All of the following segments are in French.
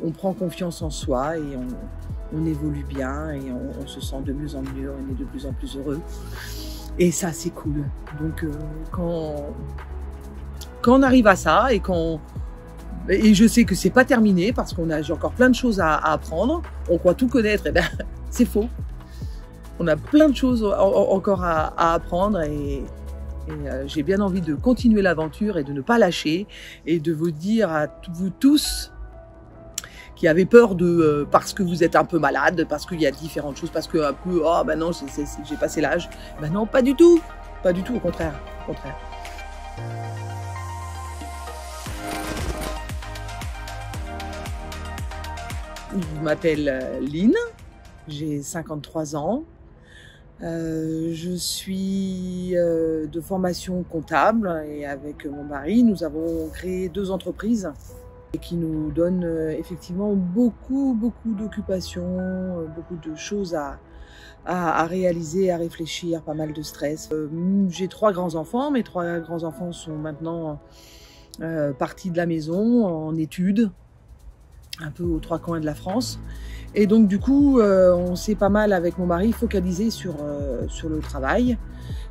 on prend confiance en soi et on évolue bien et on se sent de mieux en mieux, on est de plus en plus heureux. Et ça, c'est cool. Donc, quand on arrive à ça et je sais que c'est pas terminé parce j'ai encore plein de choses à apprendre, on croit tout connaître, et ben c'est faux. On a plein de choses encore à apprendre et j'ai bien envie de continuer l'aventure et de ne pas lâcher et de vous dire à vous tous qui avez peur parce que vous êtes un peu malade, parce qu'il y a différentes choses, parce que un peu, oh ben non, j'ai passé l'âge. Ben non, pas du tout. Pas du tout, au contraire. Au contraire. Je m'appelle Lynn, j'ai 53 ans. Je suis de formation comptable et avec mon mari, nous avons créé 2 entreprises qui nous donnent effectivement beaucoup d'occupations, beaucoup de choses à réaliser, à réfléchir, pas mal de stress. J'ai 3 grands-enfants, mes 3 grands-enfants sont maintenant partis de la maison en études, un peu aux 3 coins de la France. Et donc du coup, on s'est pas mal avec mon mari focalisé sur le travail.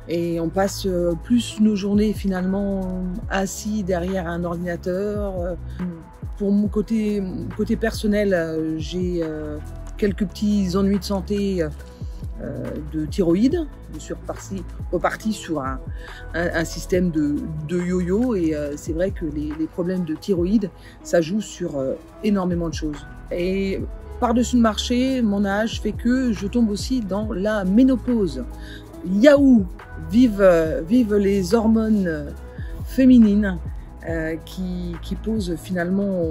Et on passe plus nos journées finalement assis derrière un ordinateur. Pour mon côté personnel, j'ai quelques petits ennuis de santé de thyroïde. Je suis repartie sur un système de yo-yo et c'est vrai que les problèmes de thyroïde, ça joue sur énormément de choses. Et par-dessus le marché, mon âge fait que je tombe aussi dans la ménopause. Yaou, vive les hormones féminines qui posent finalement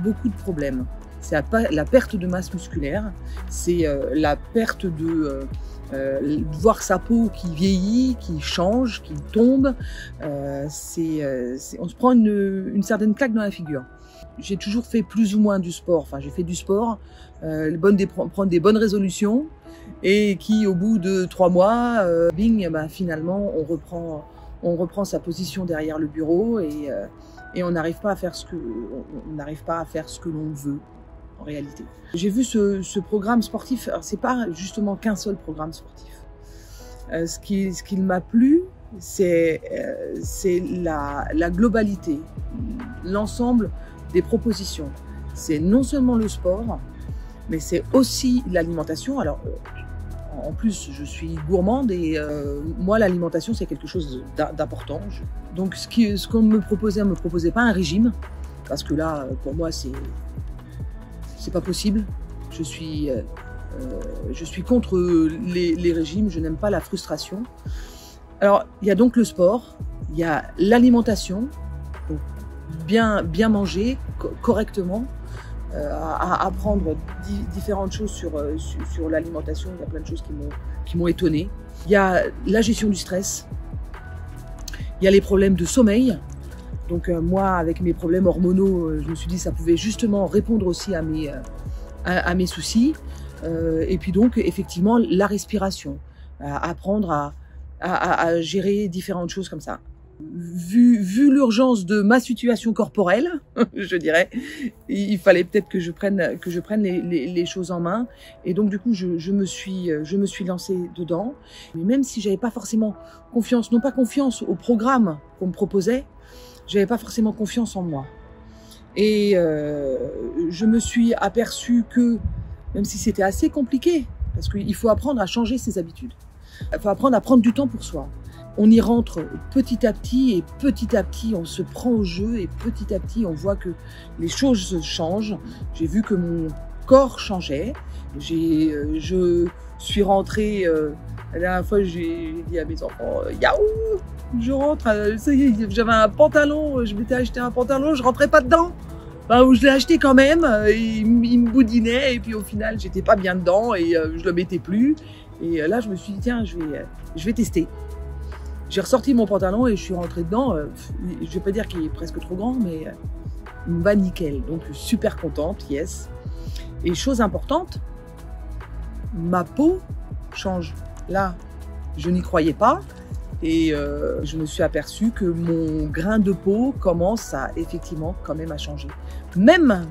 beaucoup de problèmes. C'est la perte de masse musculaire, c'est la perte de voir sa peau qui vieillit, qui change, qui tombe. On se prend une certaine claque dans la figure. J'ai toujours fait plus ou moins du sport. Enfin, j'ai fait du sport, prendre des bonnes résolutions et qui, au bout de 3 mois, bing, ben, finalement, on reprend sa position derrière le bureau et on n'arrive pas à faire ce que l'on veut en réalité. J'ai vu ce programme sportif. Alors, c'est pas justement qu'un seul programme sportif. Ce qui m'a plu, c'est la globalité, l'ensemble des propositions. C'est non seulement le sport, mais c'est aussi l'alimentation. Alors, en plus, je suis gourmande et moi, l'alimentation, c'est quelque chose d'important. Donc, ce qu'on me proposait pas un régime, parce que là, pour moi, c'est pas possible. Je suis contre les régimes, je n'aime pas la frustration. Alors, il y a donc le sport, il y a l'alimentation, donc bien manger correctement, à apprendre différentes choses sur l'alimentation. Il y a plein de choses qui m'ont étonnée. Il y a la gestion du stress, il y a les problèmes de sommeil. Donc moi, avec mes problèmes hormonaux, je me suis dit que ça pouvait justement répondre aussi à mes soucis. Et puis donc, effectivement, la respiration, apprendre à gérer différentes choses comme ça. Vu l'urgence de ma situation corporelle, je dirais, il fallait peut-être que je prenne les choses en main. Et donc du coup, je me suis lancée dedans. Mais même si j'avais pas forcément confiance, non pas confiance au programme qu'on me proposait, j'avais pas forcément confiance en moi. Et je me suis aperçue que, même si c'était assez compliqué, parce qu'il faut apprendre à changer ses habitudes, il faut apprendre à prendre du temps pour soi. On y rentre petit à petit et petit à petit on se prend au jeu et petit à petit on voit que les choses changent. J'ai vu que mon corps changeait. Je suis rentrée, la dernière fois j'ai dit à mes enfants, yaou, je rentre, ça y est, j'avais un pantalon, je m'étais acheté un pantalon, je rentrais pas dedans. Ben, je l'ai acheté quand même, il me boudinait et puis au final j'étais pas bien dedans et je le mettais plus. Et là je me suis dit tiens, je vais tester. J'ai ressorti mon pantalon et je suis rentrée dedans. Je vais pas dire qu'il est presque trop grand, mais il me va nickel. Donc super contente, yes. Et chose importante, ma peau change. Là, je n'y croyais pas. Et je me suis aperçue que mon grain de peau commence à effectivement quand même à changer. Même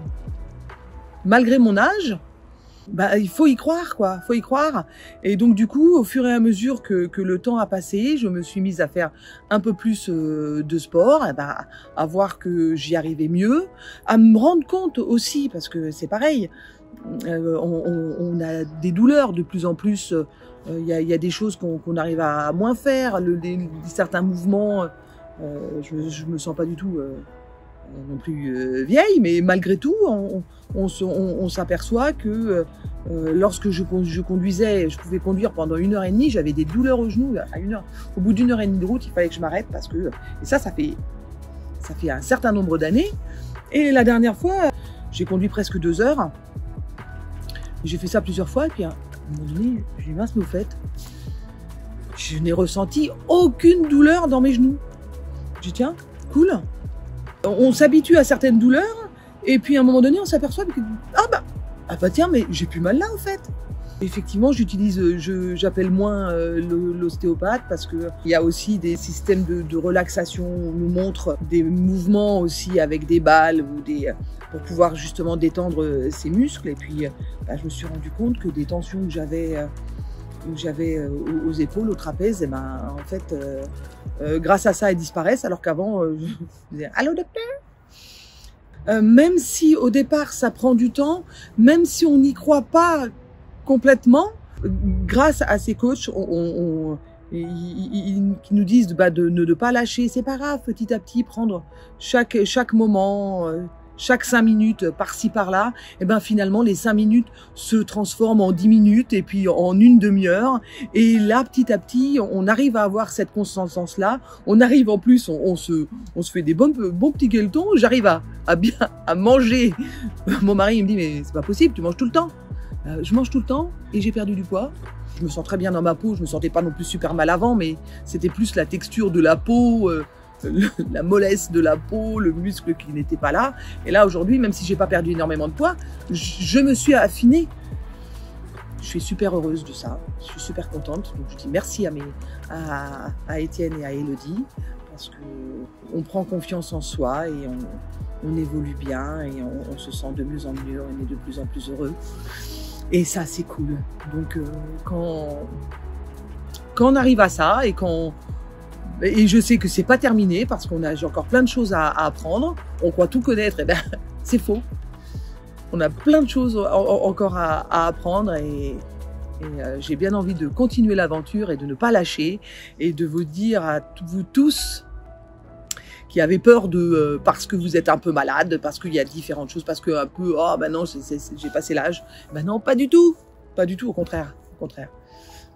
malgré mon âge, bah, il faut y croire, quoi. Faut y croire. Et donc, du coup, au fur et à mesure que le temps a passé, je me suis mise à faire un peu plus de sport, et bah, à voir que j'y arrivais mieux, à me rendre compte aussi, parce que c'est pareil, on a des douleurs de plus en plus. Il y a des choses qu'on arrive à moins faire, certains mouvements. Je me sens pas du tout non plus vieille, mais malgré tout, on s'aperçoit que lorsque je conduisais, je pouvais conduire pendant 1h30, j'avais des douleurs aux genoux. Au bout d'1h30 de route, il fallait que je m'arrête parce que et ça fait un certain nombre d'années. Et la dernière fois, j'ai conduit presque 2 heures. J'ai fait ça plusieurs fois et puis à un moment donné, j'ai dit mince, mais au fait, je n'ai ressenti aucune douleur dans mes genoux. J'ai dit tiens, cool. On s'habitue à certaines douleurs et puis à un moment donné, on s'aperçoit que ah bah tiens, mais j'ai plus mal là en fait. Effectivement, j'appelle moins l'ostéopathe parce que il y a aussi des systèmes de relaxation. On nous montre des mouvements aussi avec des balles ou pour pouvoir justement détendre ses muscles. Et puis, bah, je me suis rendu compte que des tensions que j'avais aux épaules, au trapèze, et ben en fait, grâce à ça, elles disparaissent. Alors qu'avant, je disais allô docteur. Même si au départ ça prend du temps, même si on n'y croit pas complètement, grâce à ces coachs, ils nous disent de ne pas lâcher, c'est pas grave, petit à petit, prendre chaque moment, chaque 5 minutes par-ci par-là, et ben finalement les 5 minutes se transforment en 10 minutes et puis en une demi-heure. Et là, petit à petit, on arrive à avoir cette consistance-là. On arrive en plus, on se fait des bons petits gueuletons. J'arrive à bien manger. Mon mari il me dit mais c'est pas possible, tu manges tout le temps. Je mange tout le temps et j'ai perdu du poids. Je me sens très bien dans ma peau. Je me sentais pas non plus super mal avant, mais c'était plus la texture de la peau. La mollesse de la peau, le muscle qui n'était pas là. Et là, aujourd'hui, même si j'ai pas perdu énormément de poids, je me suis affinée. Je suis super heureuse de ça. Je suis super contente. Donc, je dis merci à Étienne et à Élodie parce qu'on prend confiance en soi et on évolue bien et on se sent de mieux en mieux. On est de plus en plus heureux. Et ça, c'est cool. Donc, quand on arrive à ça et je sais que c'est pas terminé parce j'ai encore plein de choses à apprendre. On croit tout connaître, et ben c'est faux. On a plein de choses encore à apprendre et j'ai bien envie de continuer l'aventure et de ne pas lâcher et de vous dire à vous tous qui avez peur parce que vous êtes un peu malade, parce qu'il y a différentes choses, parce que un peu ben non j'ai passé l'âge. Ben non, pas du tout, au contraire.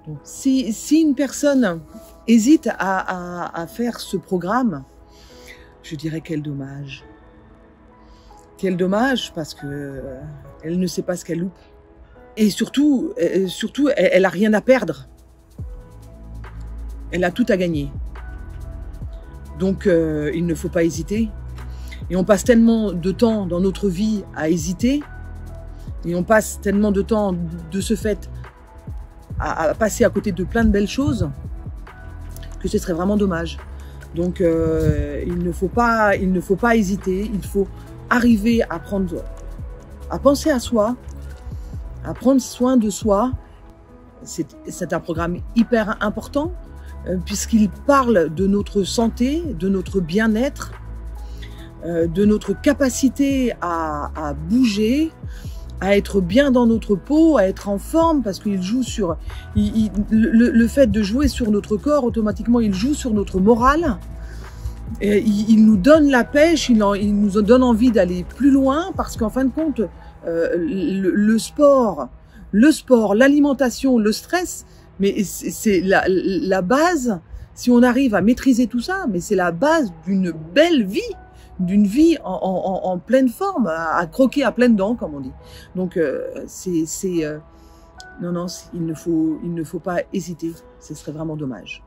Donc, si une personne hésite à faire ce programme, je dirais quel dommage. Quel dommage parce que elle ne sait pas ce qu'elle loupe. Et surtout, elle a rien à perdre. Elle a tout à gagner. Donc, il ne faut pas hésiter. Et on passe tellement de temps dans notre vie à hésiter. Et on passe tellement de temps de ce fait à passer à côté de plein de belles choses que ce serait vraiment dommage. Donc il ne faut pas hésiter, il faut arriver à penser à soi, à prendre soin de soi. C'est un programme hyper important puisqu'il parle de notre santé, de notre bien-être, de notre capacité à bouger, à être bien dans notre peau, à être en forme, parce qu'il joue sur... le fait de jouer sur notre corps, automatiquement, il joue sur notre morale. Et il nous donne la pêche, il nous donne envie d'aller plus loin, parce qu'en fin de compte, le sport, l'alimentation, le stress, mais c'est la base, si on arrive à maîtriser tout ça, mais c'est la base d'une belle vie. D'une vie en pleine forme, à croquer à pleines dents, comme on dit. Donc, non, il ne faut pas hésiter. Ce serait vraiment dommage.